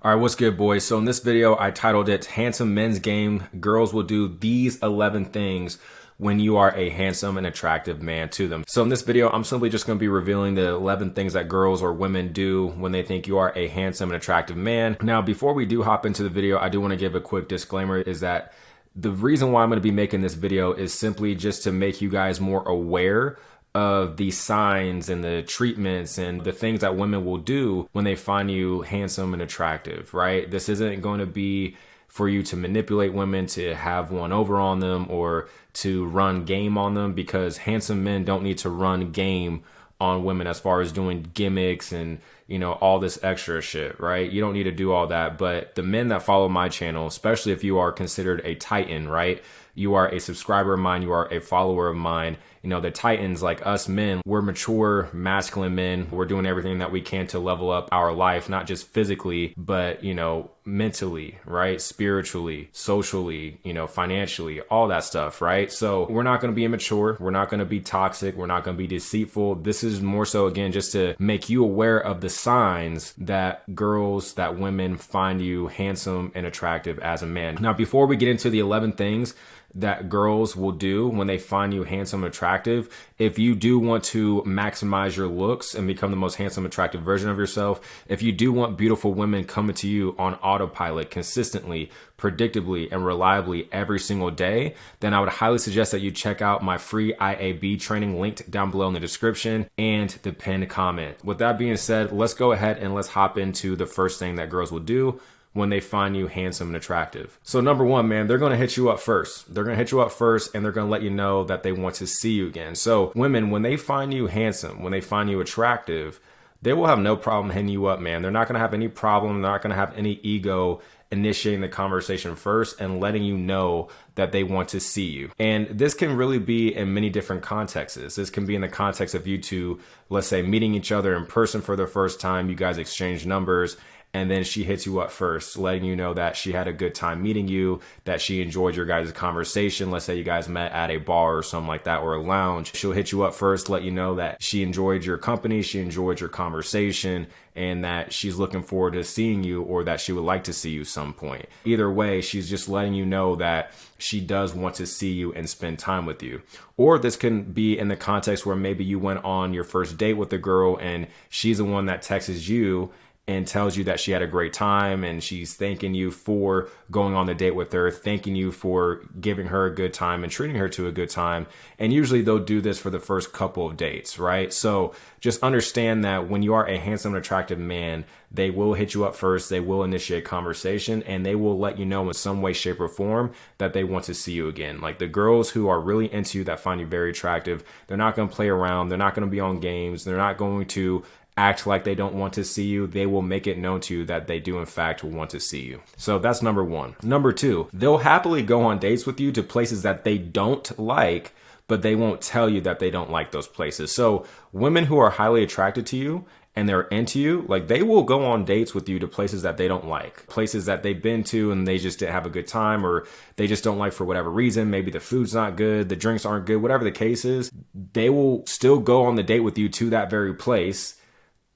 All right, what's good, boys? So in this video, I titled it Handsome Men's Game. Girls will do these 11 things when you are a handsome and attractive man to them. So in this video, I'm simply just going to be revealing the 11 things that girls or women do when they think you are a handsome and attractive man. Now, before we do hop into the video, I do want to give a quick disclaimer is that the reason why I'm going to be making this video is simply just to make you guys more aware of the signs and the treatments and the things that women will do when they find you handsome and attractive, right? This isn't going to be for you to manipulate women, to have one over on them, or to run game on them, because handsome men don't need to run game on women as far as doing gimmicks and, you know, all this extra shit, right? You don't need to do all that. But the men that follow my channel, especially if you are considered a Titan, right? You are a subscriber of mine, you are a follower of mine. You know, the Titans, like us men, we're mature, masculine men. We're doing everything that we can to level up our life, not just physically, but, you know, mentally, right? Spiritually, socially, you know, financially, all that stuff, right? So we're not going to be immature. We're not going to be toxic. We're not going to be deceitful. This is more so, again, just to make you aware of the signs that girls, that women find you handsome and attractive as a man. Now, before we get into the 11 things that girls will do when they find you handsome and attractive, if you do want to maximize your looks and become the most handsome, attractive version of yourself, if you do want beautiful women coming to you on autopilot consistently, predictably, and reliably every single day, then I would highly suggest that you check out my free IAB training linked down below in the description and the pinned comment. With that being said, let's go ahead and let's hop into the first thing that girls will do when they find you handsome and attractive. So number one, man, they're going to hit you up first. They're going to hit you up first, and they're going to let you know that they want to see you again. So women, when they find you handsome, when they find you attractive, they will have no problem hitting you up, man. They're not going to have any problem. They're not going to have any ego initiating the conversation first and letting you know that they want to see you. And this can really be in many different contexts. This can be in the context of you two, let's say, meeting each other in person for the first time. You guys exchange numbers, and then she hits you up first, letting you know that she had a good time meeting you, that she enjoyed your guys' conversation. Let's say you guys met at a bar or something like that, or a lounge. She'll hit you up first, let you know that she enjoyed your company, she enjoyed your conversation, and that she's looking forward to seeing you, or that she would like to see you some point. Either way, she's just letting you know that she does want to see you and spend time with you. Or this can be in the context where maybe you went on your first date with a girl and she's the one that texts you and tells you that she had a great time, and she's thanking you for going on the date with her, thanking you for giving her a good time and treating her to a good time. And usually they'll do this for the first couple of dates, right? So just understand that when you are a handsome and attractive man, they will hit you up first, they will initiate conversation, and they will let you know in some way, shape, or form that they want to see you again. Like the girls who are really into you, that find you very attractive, they're not going to play around, they're not going to be on games, they're not going to act like they don't want to see you. They will make it known to you that they do in fact want to see you. So that's number one. Number two, they'll happily go on dates with you to places that they don't like, but they won't tell you that they don't like those places. So women who are highly attracted to you and they're into you, like they will go on dates with you to places that they don't like, places that they've been to and they just didn't have a good time, or they just don't like for whatever reason. Maybe the food's not good, the drinks aren't good, whatever the case is, they will still go on the date with you to that very place,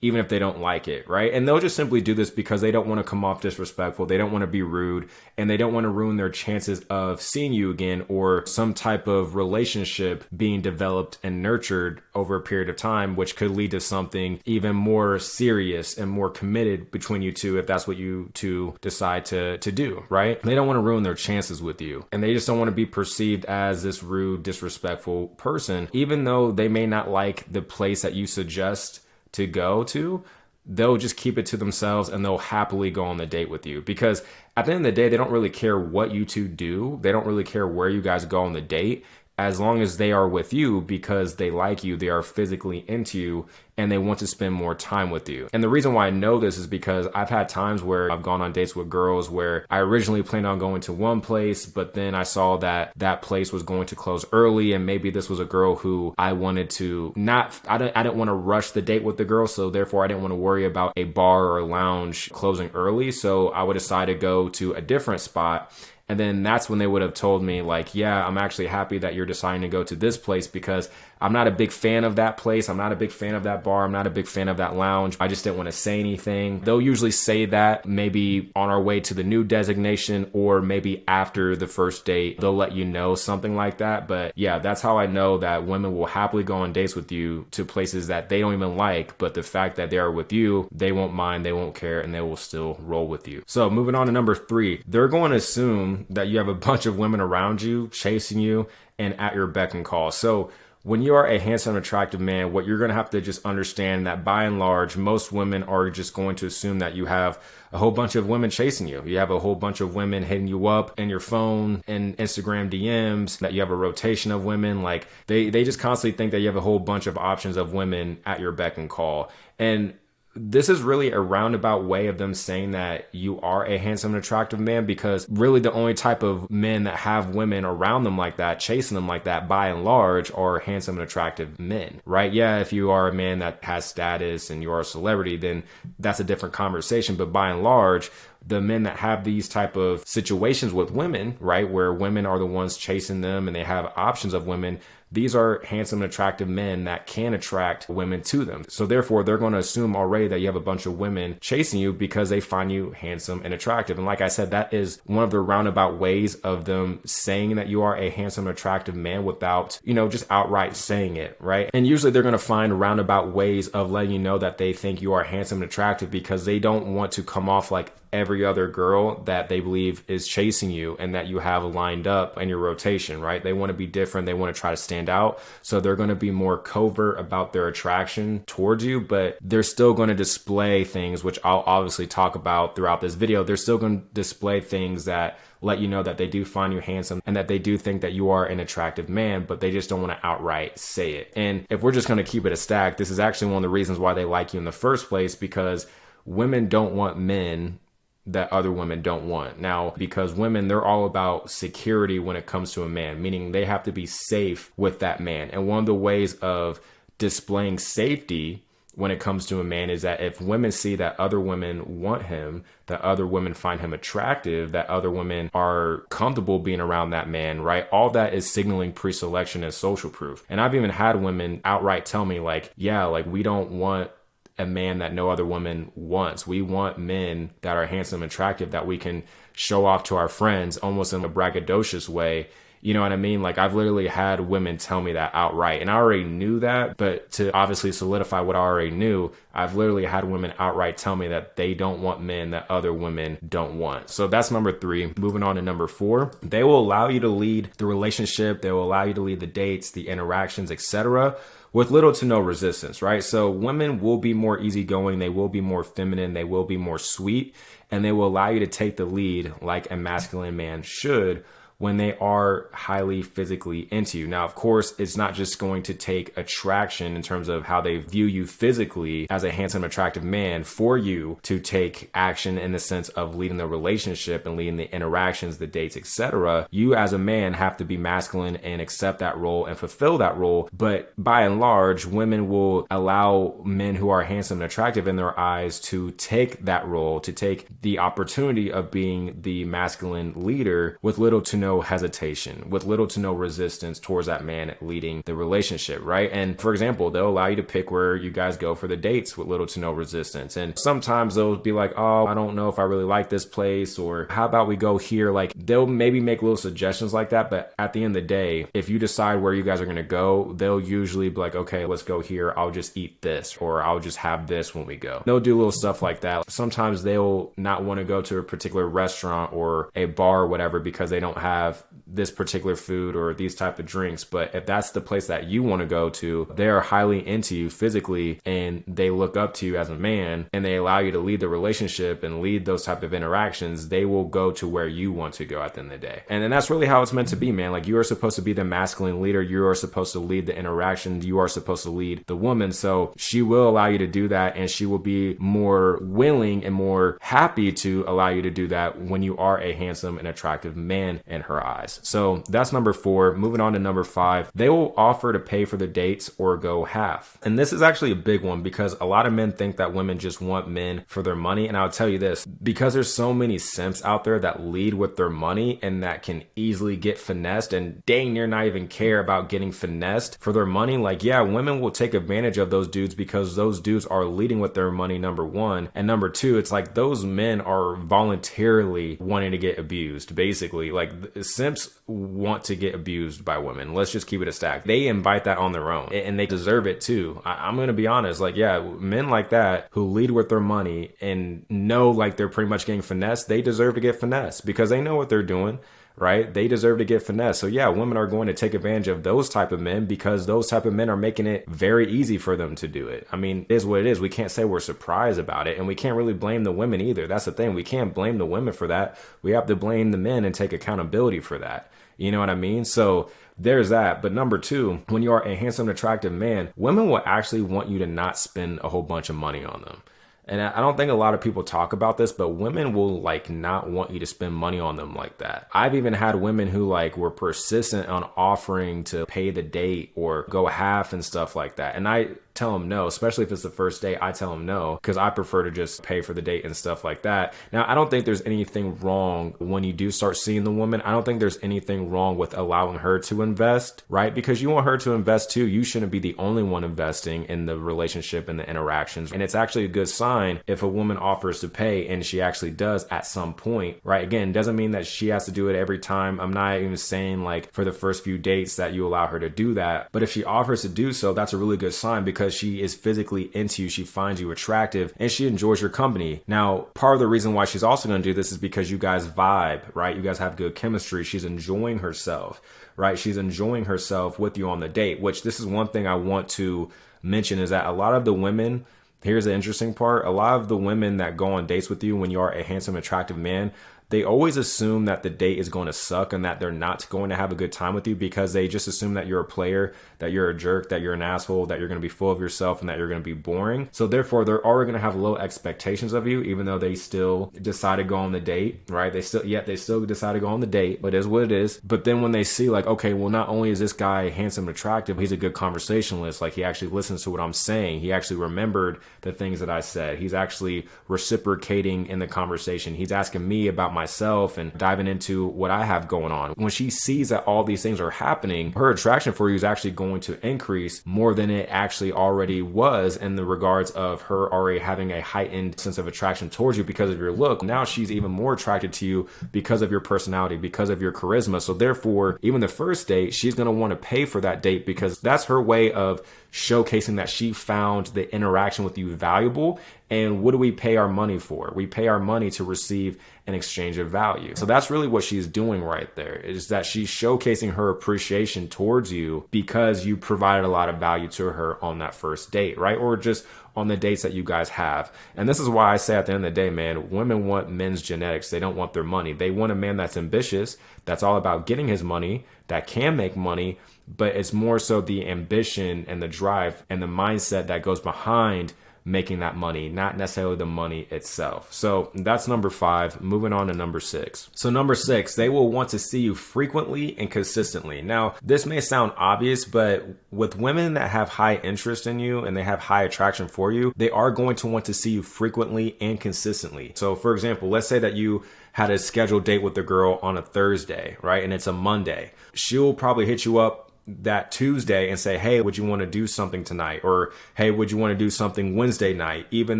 even if they don't like it, right? And they'll just simply do this because they don't want to come off disrespectful. They don't want to be rude, and they don't want to ruin their chances of seeing you again, or some type of relationship being developed and nurtured over a period of time, which could lead to something even more serious and more committed between you two, if that's what you two decide to do, right? They don't want to ruin their chances with you, and they just don't want to be perceived as this rude, disrespectful person. Even though they may not like the place that you suggest to go to, they'll just keep it to themselves and they'll happily go on the date with you, because at the end of the day, they don't really care what you two do. They don't really care where you guys go on the date, as long as they are with you because they like you, they are physically into you, and they want to spend more time with you. And the reason why I know this is because I've had times where I've gone on dates with girls where I originally planned on going to one place, but then I saw that that place was going to close early, and maybe this was a girl who I wanted to I didn't want to rush the date with the girl, so therefore I didn't want to worry about a bar or a lounge closing early, so I would decide to go to a different spot. And then that's when they would have told me, like, yeah, I'm actually happy that you're deciding to go to this place because I'm not a big fan of that place. I'm not a big fan of that bar. I'm not a big fan of that lounge. I just didn't want to say anything. They'll usually say that maybe on our way to the new designation, or maybe after the first date, they'll let you know something like that. But yeah, that's how I know that women will happily go on dates with you to places that they don't even like, but the fact that they are with you, they won't mind, they won't care, and they will still roll with you. So moving on to number 3, they're going to assume that you have a bunch of women around you, chasing you, and at your beck and call. So when you are a handsome, attractive man, what you're going to have to just understand that by and large, most women are just going to assume that you have a whole bunch of women chasing you. You have a whole bunch of women hitting you up in your phone and Instagram DMs, that you have a rotation of women. Like they just constantly think that you have a whole bunch of options of women at your beck and call. And this is really a roundabout way of them saying that you are a handsome and attractive man, because really the only type of men that have women around them like that, chasing them like that, by and large, are handsome and attractive men, right? Yeah, if you are a man that has status and you are a celebrity, then that's a different conversation. But by and large, the men that have these type of situations with women, right, where women are the ones chasing them and they have options of women, these are handsome and attractive men that can attract women to them. So therefore, they're going to assume already that you have a bunch of women chasing you because they find you handsome and attractive. And like I said, that is one of the roundabout ways of them saying that you are a handsome and attractive man without, just outright saying it, right? And usually they're going to find roundabout ways of letting you know that they think you are handsome and attractive, because they don't want to come off like every other girl that they believe is chasing you and that you have lined up in your rotation, right? They want to be different. They want to try to stand out. So they're going to be more covert about their attraction towards you, but they're still going to display things, which I'll obviously talk about throughout this video. They're still going to display things that let you know that they do find you handsome and that they do think that you are an attractive man, but they just don't want to outright say it. And if we're just going to keep it a stack, this is actually one of the reasons why they like you in the first place, because women don't want men that other women don't want. Now, because women, they're all about security when it comes to a man, meaning they have to be safe with that man. And one of the ways of displaying safety when it comes to a man is that if women see that other women want him, that other women find him attractive, that other women are comfortable being around that man, right? All that is signaling pre-selection and social proof. And I've even had women outright tell me like, yeah, like we don't want a man that no other woman wants. We want men that are handsome and attractive that we can show off to our friends almost in a braggadocious way. You know what I mean? Like I've literally had women tell me that outright, and I already knew that, but to obviously solidify what I already knew, I've literally had women outright tell me that they don't want men that other women don't want. So that's number 3. Moving on to number 4, they will allow you to lead the relationship. They will allow you to lead the dates, the interactions, etc., with little to no resistance, right? So women will be more easygoing. They will be more feminine. They will be more sweet, and they will allow you to take the lead like a masculine man should when they are highly physically into you. Now, of course, it's not just going to take attraction in terms of how they view you physically as a handsome, attractive man for you to take action in the sense of leading the relationship and leading the interactions, the dates, etc. You as a man have to be masculine and accept that role and fulfill that role. But by and large, women will allow men who are handsome and attractive in their eyes to take that role, to take the opportunity of being the masculine leader with little to no hesitation, with little to no resistance towards that man leading the relationship, right? And for example, they'll allow you to pick where you guys go for the dates with little to no resistance. And sometimes they'll be like, oh, I don't know if I really like this place, or how about we go here? Like they'll maybe make little suggestions like that. But at the end of the day, if you decide where you guys are going to go, they'll usually be like, okay, let's go here. I'll just eat this, or I'll just have this when we go. They'll do little stuff like that. Sometimes they'll not want to go to a particular restaurant or a bar or whatever because they don't have this particular food or these type of drinks. But if that's the place that you want to go to, they are highly into you physically and they look up to you as a man and they allow you to lead the relationship and lead those type of interactions. They will go to where you want to go at the end of the day. And then that's really how it's meant to be, man. Like you are supposed to be the masculine leader. You are supposed to lead the interaction. You are supposed to lead the woman. So she will allow you to do that, and she will be more willing and more happy to allow you to do that when you are a handsome and attractive man in her eyes. So that's number 4. Moving on to number 5, they will offer to pay for the dates or go half. And this is actually a big one because a lot of men think that women just want men for their money. And I'll tell you this, because there's so many simps out there that lead with their money and that can easily get finessed and dang near not even care about getting finessed for their money. Like, yeah, women will take advantage of those dudes because those dudes are leading with their money, number 1. And number 2, it's like those men are voluntarily wanting to get abused. Basically, like simps want to get abused by women. Let's just keep it a stack. They invite that on their own and they deserve it too. I'm going to be honest. Like, yeah, men like that who lead with their money and know like they're pretty much getting finessed, they deserve to get finessed because they know what they're doing. Right? They deserve to get finessed. So yeah, women are going to take advantage of those type of men because those type of men are making it very easy for them to do it. I mean, it is what it is. We can't say we're surprised about it, and we can't really blame the women either. That's the thing. We can't blame the women for that. We have to blame the men and take accountability for that. You know what I mean? So there's that. But number 2, when you are a handsome, attractive man, women will actually want you to not spend a whole bunch of money on them. And I don't think a lot of people talk about this, but women will like not want you to spend money on them like that. I've even had women who like were persistent on offering to pay the date or go half and stuff like that. And I tell them no, especially if it's the first date. I tell them no because I prefer to just pay for the date and stuff like that. Now, I don't think there's anything wrong when you do start seeing the woman. I don't think there's anything wrong with allowing her to invest, right? Because you want her to invest too. You shouldn't be the only one investing in the relationship and the interactions. And it's actually a good sign if a woman offers to pay and she actually does at some point, right? Again, doesn't mean that she has to do it every time. I'm not even saying like for the first few dates that you allow her to do that. But if she offers to do so, that's a really good sign because she is physically into you. She finds you attractive and she enjoys your company. Now, part of the reason why she's also going to do this is because you guys vibe, right? You guys have good chemistry. She's enjoying herself, right? She's enjoying herself with you on the date, which this is one thing I want to mention is that a lot of the women, here's the interesting part, a lot of the women that go on dates with you when you are a handsome, attractive man, they always assume that the date is going to suck and that they're not going to have a good time with you because they just assume that you're a player, that you're a jerk, that you're an asshole, that you're going to be full of yourself and that you're going to be boring. So therefore, they're already going to have low expectations of you, even though they still decide to go on the date, right? They still decide to go on the date, but it is what it is. But then when they see like, okay, well, not only is this guy handsome, attractive, he's a good conversationalist. Like he actually listens to what I'm saying. He actually remembered the things that I said. He's actually reciprocating in the conversation. He's asking me about myself and diving into what I have going on. When she sees that all these things are happening, her attraction for you is actually going to increase more than it actually already was in the regards of her already having a heightened sense of attraction towards you because of your look. Now she's even more attracted to you because of your personality, because of your charisma. So therefore, even the first date, she's going to want to pay for that date because that's her way of showcasing that she found the interaction with you valuable. And what do we pay our money for? We pay our money to receive an exchange of value. So that's really what she's doing right there, is that she's showcasing her appreciation towards you because you provided a lot of value to her on that first date, right? Or just on the dates that you guys have. And this is why I say at the end of the day, man, women want men's genetics. They don't want their money. They want a man that's ambitious, that's all about getting his money, that can make money, but it's more so the ambition and the drive and the mindset that goes behind making that money, not necessarily the money itself. So that's number 5. Moving on to number 6. So number 6, they will want to see you frequently and consistently. Now, this may sound obvious, but with women that have high interest in you and they have high attraction for you, they are going to want to see you frequently and consistently. So for example, let's say that you had a scheduled date with the girl on a Thursday, right? And it's a Monday. She'll probably hit you up that Tuesday and say, hey, would you want to do something tonight? Or, hey, would you want to do something Wednesday night? Even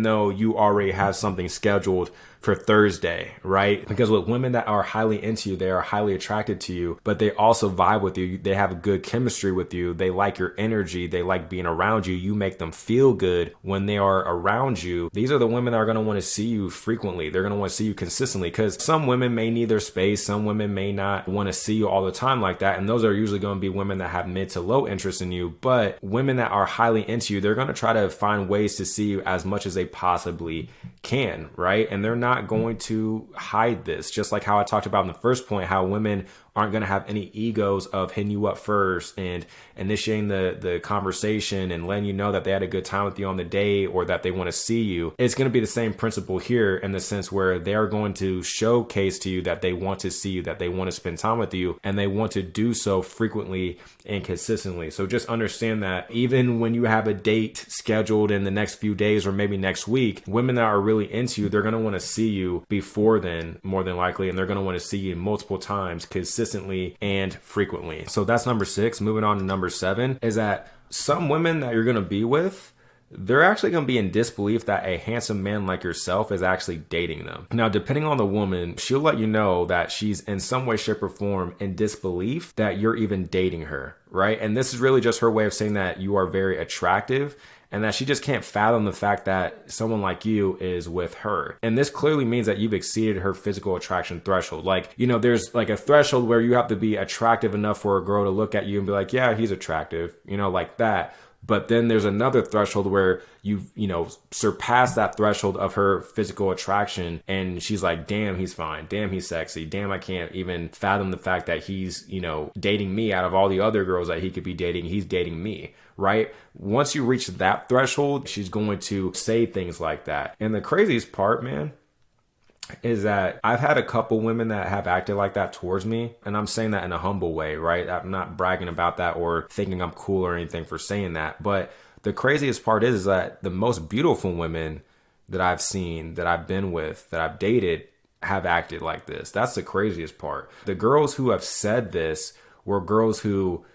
though you already have something scheduled for Thursday, right? Because with women that are highly into you, they are highly attracted to you, but they also vibe with you. They have a good chemistry with you. They like your energy. They like being around you. You make them feel good when they are around you. These are the women that are going to want to see you frequently. They're going to want to see you consistently because some women may need their space. Some women may not want to see you all the time like that. And those are usually going to be women that have mid to low interest in you. But women that are highly into you, they're going to try to find ways to see you as much as they possibly can, right? And they're not not going to hide this. Just like how I talked about in the first point, how women aren't going to have any egos of hitting you up first and initiating the conversation and letting you know that they had a good time with you on the day or that they want to see you. It's going to be the same principle here in the sense where they are going to showcase to you that they want to see you, that they want to spend time with you, and they want to do so frequently and consistently. So just understand that even when you have a date scheduled in the next few days or maybe next week, women that are really into you, they're going to want to see you before then, more than likely, and they're going to want to see you multiple times consistently and frequently. So that's number 6. Moving on to number 7 is that some women that you're going to be with, they're actually going to be in disbelief that a handsome man like yourself is actually dating them. Now, depending on the woman, she'll let you know that she's in some way, shape, or form in disbelief that you're even dating her, right? And this is really just her way of saying that you are very attractive and that she just can't fathom the fact that someone like you is with her. And this clearly means that you've exceeded her physical attraction threshold. Like, you know, there's like a threshold where you have to be attractive enough for a girl to look at you and be like, yeah, he's attractive, you know, like that. But then there's another threshold where you've, surpassed that threshold of her physical attraction. And she's like, damn, he's fine. Damn, he's sexy. Damn, I can't even fathom the fact that he's, dating me out of all the other girls that he could be dating. He's dating me, right? Once you reach that threshold, she's going to say things like that. And the craziest part, man, is that I've had a couple women that have acted like that towards me. And I'm saying that in a humble way, right? I'm not bragging about that or thinking I'm cool or anything for saying that. But the craziest part is that the most beautiful women that I've seen, that I've been with, that I've dated, have acted like this. That's the craziest part. The girls who have said this were girls who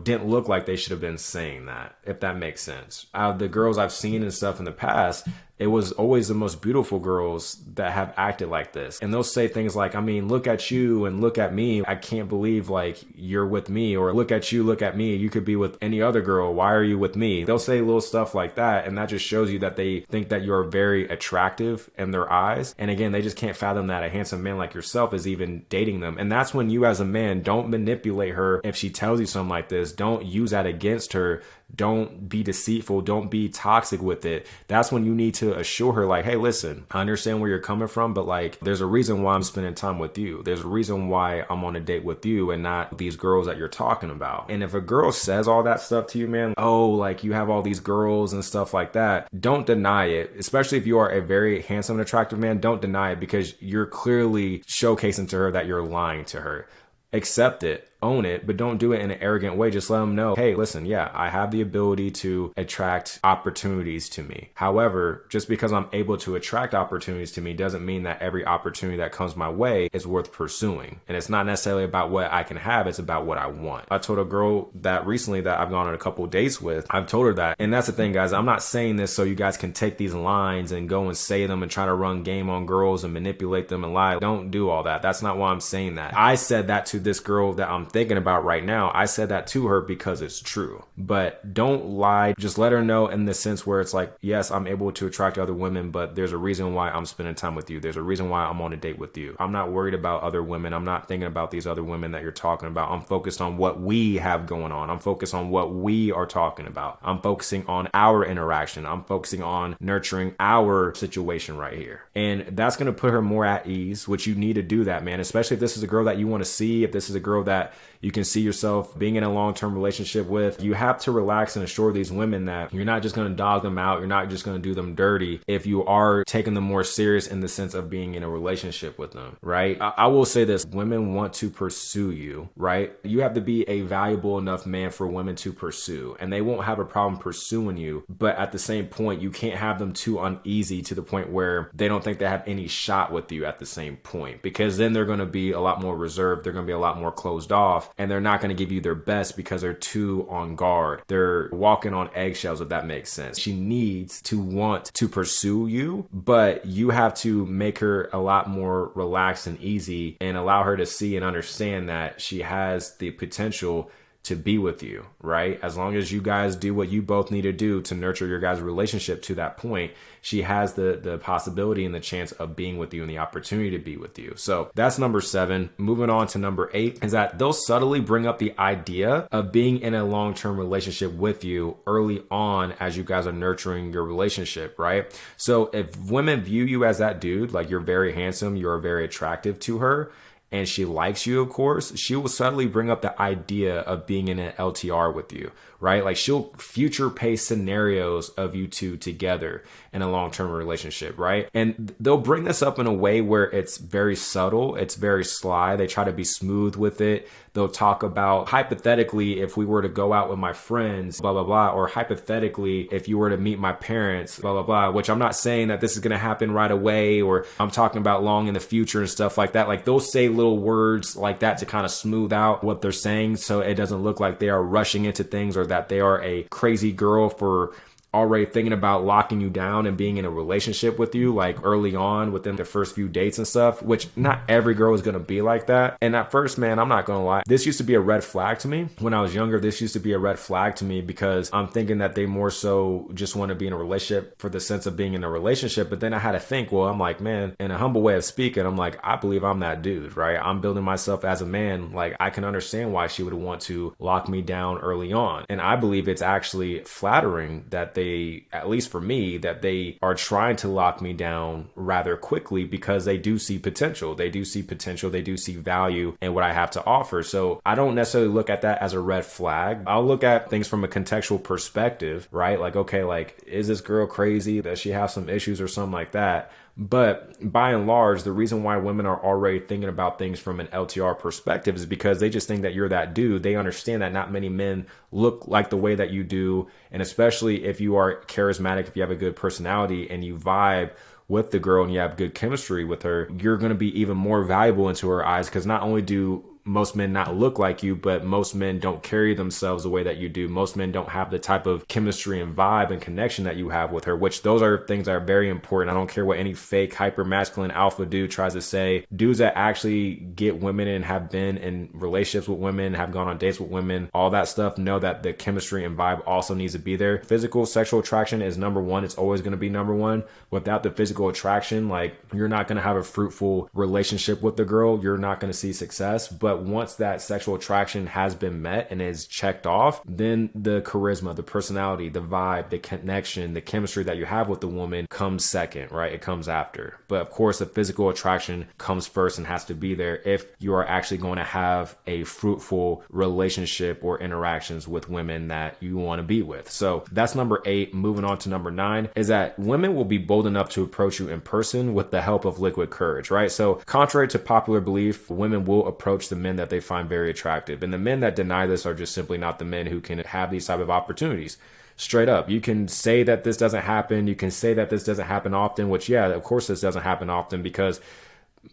didn't look like they should have been saying that, if that makes sense. Out of the girls I've seen and stuff in the past, it was always the most beautiful girls that have acted like this. And they'll say things like, I mean, look at you and look at me. I can't believe like you're with me, or look at you, look at me. You could be with any other girl. Why are you with me? They'll say little stuff like that. And that just shows you that they think that you're very attractive in their eyes. And again, they just can't fathom that a handsome man like yourself is even dating them. And that's when you as a man, don't manipulate her. If she tells you something like this, don't use that against her. Don't be deceitful. Don't be toxic with it. That's when you need to assure her like, hey, listen, I understand where you're coming from, but like, there's a reason why I'm spending time with you. There's a reason why I'm on a date with you and not these girls that you're talking about. And if a girl says all that stuff to you, man, oh, like you have all these girls and stuff like that, don't deny it. Especially if you are a very handsome and attractive man, don't deny it, because you're clearly showcasing to her that you're lying to her. Accept it. Own it, but don't do it in an arrogant way. Just let them know, hey, listen, yeah, I have the ability to attract opportunities to me. However, just because I'm able to attract opportunities to me doesn't mean that every opportunity that comes my way is worth pursuing. And it's not necessarily about what I can have, it's about what I want. I told a girl that recently that I've gone on a couple dates with, I've told her that. And that's the thing, guys, I'm not saying this so you guys can take these lines and go and say them and try to run game on girls and manipulate them and lie. Don't do all that. That's not why I'm saying that. I said that to this girl that I'm thinking about right now. I said that to her because it's true. But don't lie. Just let her know in the sense where it's like, yes, I'm able to attract other women, but there's a reason why I'm spending time with you. There's a reason why I'm on a date with you. I'm not worried about other women. I'm not thinking about these other women that you're talking about. I'm focused on what we have going on. I'm focused on what we are talking about. I'm focusing on our interaction. I'm focusing on nurturing our situation right here. And that's going to put her more at ease, which you need to do that, man. Especially if this is a girl that you want to see, if this is a girl that you can see yourself being in a long-term relationship with. You have to relax and assure these women that you're not just going to dog them out. You're not just going to do them dirty if you are taking them more serious in the sense of being in a relationship with them, right? I will say this, women want to pursue you, right? You have to be a valuable enough man for women to pursue, and they won't have a problem pursuing you. But at the same point, you can't have them too uneasy to the point where they don't think they have any shot with you at the same point, because then they're going to be a lot more reserved. They're going to be a lot more closed off. And they're not going to give you their best because they're too on guard. They're walking on eggshells, if that makes sense. She needs to want to pursue you, but you have to make her a lot more relaxed and easy and allow her to see and understand that she has the potential to be with you, right? As long as you guys do what you both need to do to nurture your guys' relationship to that point, she has the possibility and the chance of being with you and the opportunity to be with you. So that's number 7. Moving on to number 8 is that they'll subtly bring up the idea of being in a long-term relationship with you early on as you guys are nurturing your relationship, right? So if women view you as that dude, like you're very handsome, you're very attractive to her, and she likes you, of course, she will subtly bring up the idea of being in an LTR with you, right? Like she'll future pace scenarios of you two together in a long-term relationship, right? And they'll bring this up in a way where it's very subtle, it's very sly. They try to be smooth with it. They'll talk about, hypothetically, if we were to go out with my friends, blah, blah, blah, or hypothetically, if you were to meet my parents, blah, blah, blah, which I'm not saying that this is going to happen right away, or I'm talking about long in the future and stuff like that. Like they'll say little words like that to kind of smooth out what they're saying so it doesn't look like they are rushing into things or that they are a crazy girl for already thinking about locking you down and being in a relationship with you like early on within the first few dates and stuff, which not every girl is going to be like that. And at first, man, I'm not going to lie, this used to be a red flag to me. When I was younger, this used to be a red flag to me because I'm thinking that they more so just want to be in a relationship for the sense of being in a relationship. But then I had to think, well, I'm like, man, in a humble way of speaking, I'm like, I believe I'm that dude, right? I'm building myself as a man. Like I can understand why she would want to lock me down early on. And I believe it's actually flattering that at least for me, that they are trying to lock me down rather quickly because they do see potential. They do see potential. They do see value in what I have to offer. So I don't necessarily look at that as a red flag. I'll look at things from a contextual perspective, right? Like, okay, like, is this girl crazy? Does she have some issues or something like that? But by and large, the reason why women are already thinking about things from an LTR perspective is because they just think that you're that dude. They understand that not many men look like the way that you do. And especially if you are charismatic, if you have a good personality and you vibe with the girl and you have good chemistry with her, you're going to be even more valuable into her eyes because not only do most men not look like you, but most men don't carry themselves the way that you do. Most men don't have the type of chemistry and vibe and connection that you have with her, which those are things that are very important. I don't care what any fake hyper masculine alpha dude tries to say. Dudes that actually get women and have been in relationships with women, have gone on dates with women, all that stuff, know that the chemistry and vibe also needs to be there. Physical sexual attraction is number one. It's always going to be number one. Without the physical attraction, like you're not going to have a fruitful relationship with the girl. You're not going to see success. But once that sexual attraction has been met and is checked off, then the charisma, the personality, the vibe, the connection, the chemistry that you have with the woman comes second, right? It comes after. But of course, the physical attraction comes first and has to be there if you are actually going to have a fruitful relationship or interactions with women that you want to be with. So that's number 8. Moving on to number 9 is that women will be bold enough to approach you in person with the help of liquid courage, right? So contrary to popular belief, women will approach the men that they find very attractive. And the men that deny this are just simply not the men who can have these type of opportunities. Straight up. You can say that this doesn't happen. You can say that this doesn't happen often, which, yeah, of course this doesn't happen often because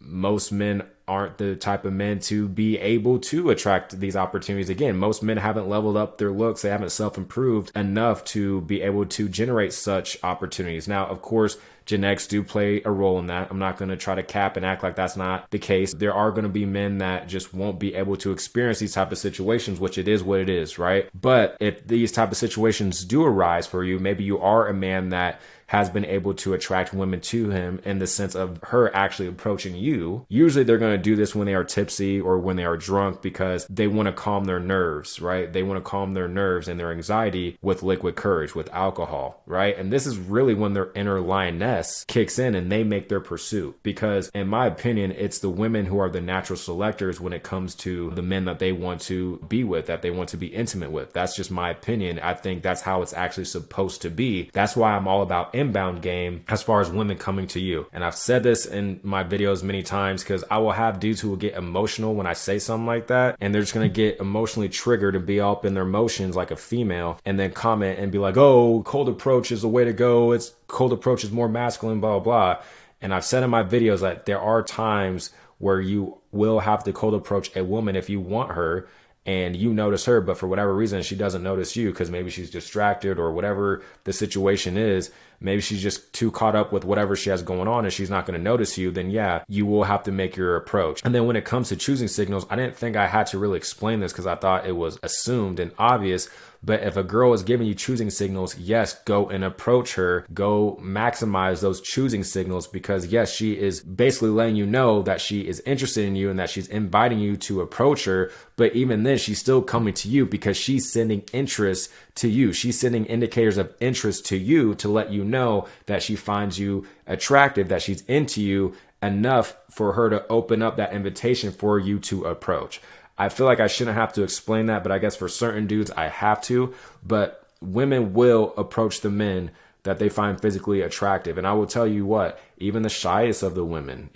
most men aren't the type of men to be able to attract these opportunities. Again, most men haven't leveled up their looks. They haven't self-improved enough to be able to generate such opportunities. Now, of course, genetics do play a role in that. I'm not going to try to cap and act like that's not the case. There are going to be men that just won't be able to experience these type of situations, which it is what it is, right? But if these type of situations do arise for you, maybe you are a man that has been able to attract women to him in the sense of her actually approaching you. Usually they're going to do this when they are tipsy or when they are drunk because they want to calm their nerves, right? They want to calm their nerves and their anxiety with liquid courage, with alcohol, right? And this is really when their inner lioness kicks in and they make their pursuit. Because in my opinion, it's the women who are the natural selectors when it comes to the men that they want to be with, that they want to be intimate with. That's just my opinion. I think that's how it's actually supposed to be. That's why I'm all about inbound game as far as women coming to you. And I've said this in my videos many times because I will have dudes who will get emotional when I say something like that, and they're just going to get emotionally triggered and be up in their emotions like a female and then comment and be like, oh, cold approach is the way to go. It's cold approach is more masculine, blah, blah, blah. And I've said in my videos that there are times where you will have to cold approach a woman if you want her and you notice her, but for whatever reason, she doesn't notice you because maybe she's distracted or whatever the situation is. maybe she's just too caught up with whatever she has going on and she's not going to notice you, then yeah, you will have to make your approach. And then when it comes to choosing signals, I didn't think I had to really explain this because I thought it was assumed and obvious. But if a girl is giving you choosing signals, yes, go and approach her. Go maximize those choosing signals because yes, she is basically letting you know that she is interested in you and that she's inviting you to approach her. But even then, she's still coming to you because she's sending interest to you. She's sending indicators of interest to you to let you know that she finds you attractive, that she's into you enough for her to open up that invitation for you to approach. I feel like I shouldn't have to explain that, but I guess for certain dudes, I have to. But women will approach the men that they find physically attractive. And I will tell you what, even the shyest of the women,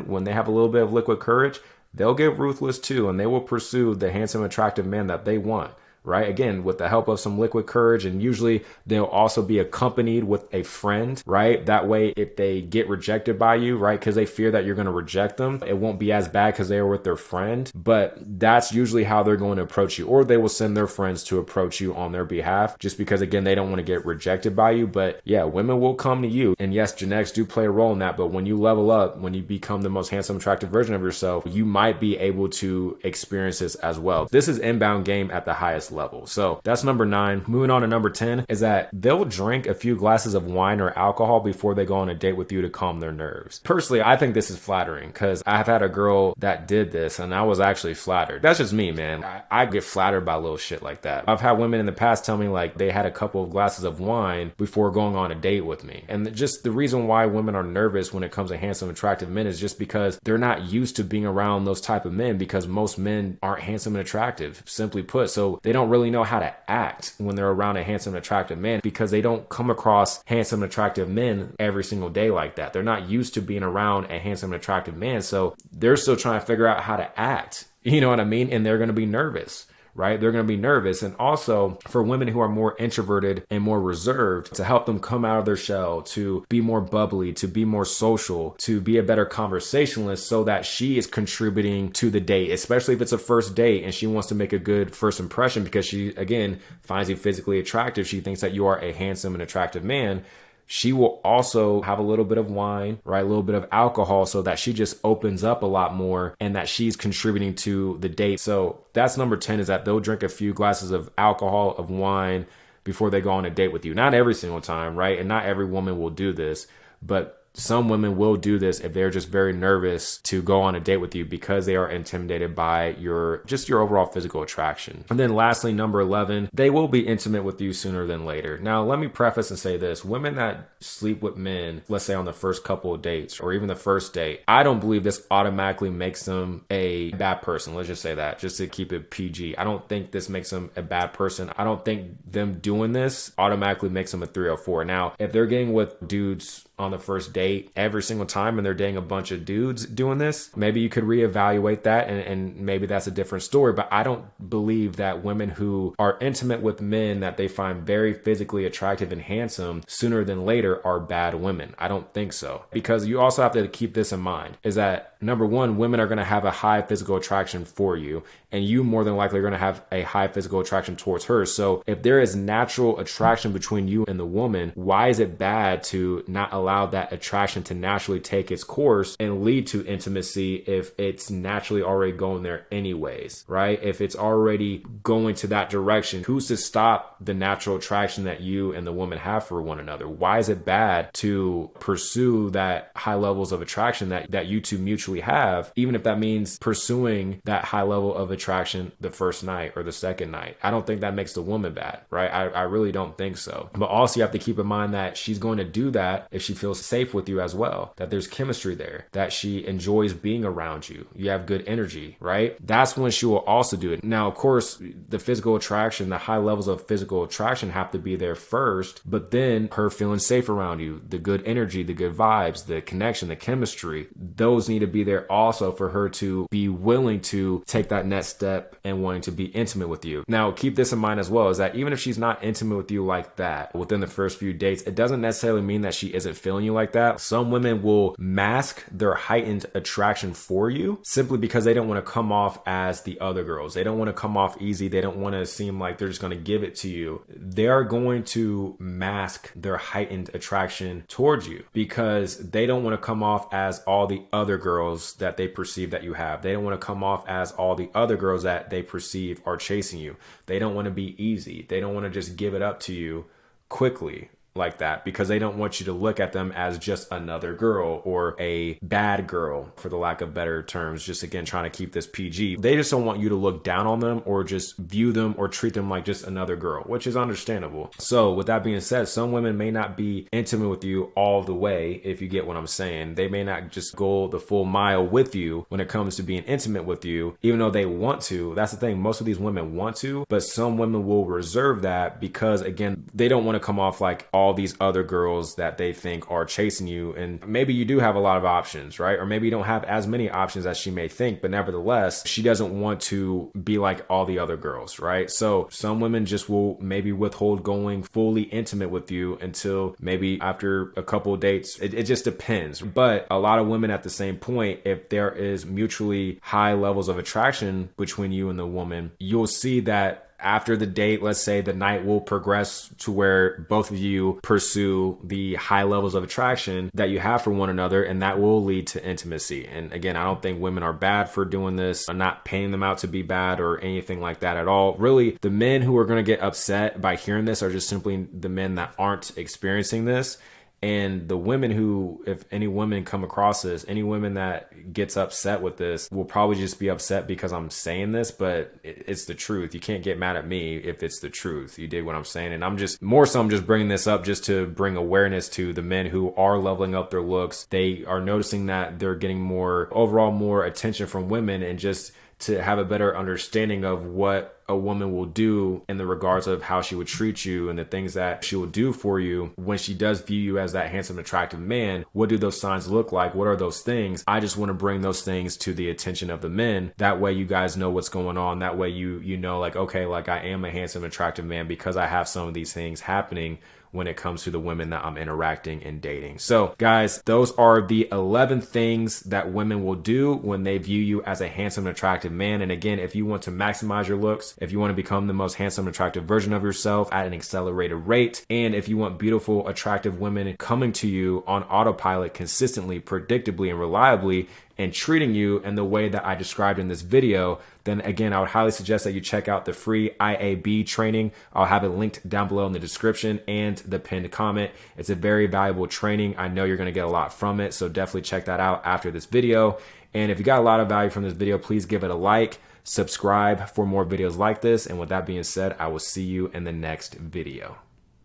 when they have a little bit of liquid courage, they'll get ruthless too. And they will pursue the handsome, attractive man that they want. Right? Again, with the help of some liquid courage, and usually they'll also be accompanied with a friend, right? That way, if they get rejected by you, right? Because they fear that you're going to reject them, it won't be as bad because they were with their friend, but that's usually how they're going to approach you, or they will send their friends to approach you on their behalf, just because again, they don't want to get rejected by you. But yeah, women will come to you. And yes, genetics do play a role in that, but when you level up, when you become the most handsome, attractive version of yourself, you might be able to experience this as well. This is inbound game at the highest level. So that's number 9. Moving on to number 10 is that they'll drink a few glasses of wine or alcohol before they go on a date with you to calm their nerves. Personally, I think this is flattering because I've had a girl that did this and I was actually flattered. That's just me, man. I get flattered by little shit like that. I've had women in the past tell me like they had a couple of glasses of wine before going on a date with me. And just the reason why women are nervous when it comes to handsome, attractive men is just because they're not used to being around those type of men, because most men aren't handsome and attractive, simply put. So they don't really know how to act when they're around a handsome, attractive man because they don't come across handsome, attractive men every single day like that. They're not used to being around a handsome, attractive man. So they're still trying to figure out how to act. You know what I mean? And they're going to be nervous. Right? They're going to be nervous. And also for women who are more introverted and more reserved, to help them come out of their shell, to be more bubbly, to be more social, to be a better conversationalist so that she is contributing to the date, especially if it's a first date and she wants to make a good first impression because she, again, finds you physically attractive. She thinks that you are a handsome and attractive man. She will also have a little bit of wine, right? A little bit of alcohol so that she just opens up a lot more and that she's contributing to the date. So that's number 10, is that they'll drink a few glasses of alcohol, of wine before they go on a date with you. Not every single time, right? And not every woman will do this, but some women will do this if they're just very nervous to go on a date with you because they are intimidated by your overall physical attraction. And then lastly, number 11, they will be intimate with you sooner than later. Now, let me preface and say this. Women that sleep with men, let's say on the first couple of dates or even the first date, I don't believe this automatically makes them a bad person. Let's just say that, just to keep it PG. I don't think this makes them a bad person. I don't think them doing this automatically makes them a 3 or 4. Now, if they're getting with dudes on the first date every single time and they're dating a bunch of dudes doing this, maybe you could reevaluate that and maybe that's a different story. But I don't believe that women who are intimate with men that they find very physically attractive and handsome sooner than later are bad women. I don't think so. Because you also have to keep this in mind, is that number 1, women are going to have a high physical attraction for you, and you more than likely are going to have a high physical attraction towards her. So if there is natural attraction between you and the woman, why is it bad to not allow that attraction to naturally take its course and lead to intimacy if it's naturally already going there anyways, right? If it's already going to that direction, who's to stop the natural attraction that you and the woman have for one another? Why is it bad to pursue that high levels of attraction that you two mutually have, even if that means pursuing that high level of attraction the first night or the second night? I don't think that makes the woman bad, right? I really don't think so. But also you have to keep in mind that she's going to do that if she feels safe with you as well, that there's chemistry there, that she enjoys being around you. You have good energy, right? That's when she will also do it. Now, of course, the physical attraction, the high levels of physical attraction have to be there first, but then her feeling safe around you, the good energy, the good vibes, the connection, the chemistry, those need to be there also for her to be willing to take that next step and wanting to be intimate with you. Now, keep this in mind as well, is that even if she's not intimate with you like that within the first few dates, it doesn't necessarily mean that she isn't feeling you like that. Some women will mask their heightened attraction for you simply because they don't want to come off as the other girls. They don't want to come off easy. They don't want to seem like they're just going to give it to you. They are going to mask their heightened attraction towards you because they don't want to come off as all the other girls that they perceive that you have. They don't want to come off as all the other girls that they perceive are chasing you. They don't want to be easy. They don't want to just give it up to you quickly like that because they don't want you to look at them as just another girl or a bad girl, for the lack of better terms, just again trying to keep this PG. They just don't want you to look down on them or just view them or treat them like just another girl, which is understandable. So with that being said, some women may not be intimate with you all the way, if you get what I'm saying. They may not just go the full mile with you when it comes to being intimate with you, even though they want to. That's the thing, most of these women want to, but some women will reserve that because again, they don't want to come off like all these other girls that they think are chasing you. And maybe you do have a lot of options, right? Or maybe you don't have as many options as she may think, but nevertheless, she doesn't want to be like all the other girls, right? So some women just will maybe withhold going fully intimate with you until maybe after a couple of dates. It just depends. But a lot of women at the same point, if there is mutually high levels of attraction between you and the woman, you'll see that after the date, let's say the night will progress to where both of you pursue the high levels of attraction that you have for one another, and that will lead to intimacy. And again, I don't think women are bad for doing this. I'm not painting them out to be bad or anything like that at all. Really, the men who are going to get upset by hearing this are just simply the men that aren't experiencing this. And the women who, if any women come across this, any women that gets upset with this will probably just be upset because I'm saying this, but it's the truth. You can't get mad at me if it's the truth. You dig what I'm saying? And I'm just bringing this up just to bring awareness to the men who are leveling up their looks. They are noticing that they're getting more attention from women, and just to have a better understanding of what a woman will do in the regards of how she would treat you and the things that she will do for you when she does view you as that handsome, attractive man. What do those signs look like? What are those things? I just want to bring those things to the attention of the men. That way you guys know what's going on. That way you know, like, okay, like I am a handsome, attractive man because I have some of these things happening when it comes to the women that I'm interacting and dating. So guys, those are the 11 things that women will do when they view you as a handsome, attractive man. And again, if you want to maximize your looks, if you want to become the most handsome, attractive version of yourself at an accelerated rate, and if you want beautiful, attractive women coming to you on autopilot consistently, predictably, and reliably, and treating you in the way that I described in this video, then again, I would highly suggest that you check out the free IAB training. I'll have it linked down below in the description and the pinned comment. It's a very valuable training. I know you're going to get a lot from it, so definitely check that out after this video. And if you got a lot of value from this video, please give it a like, subscribe for more videos like this. And with that being said, I will see you in the next video.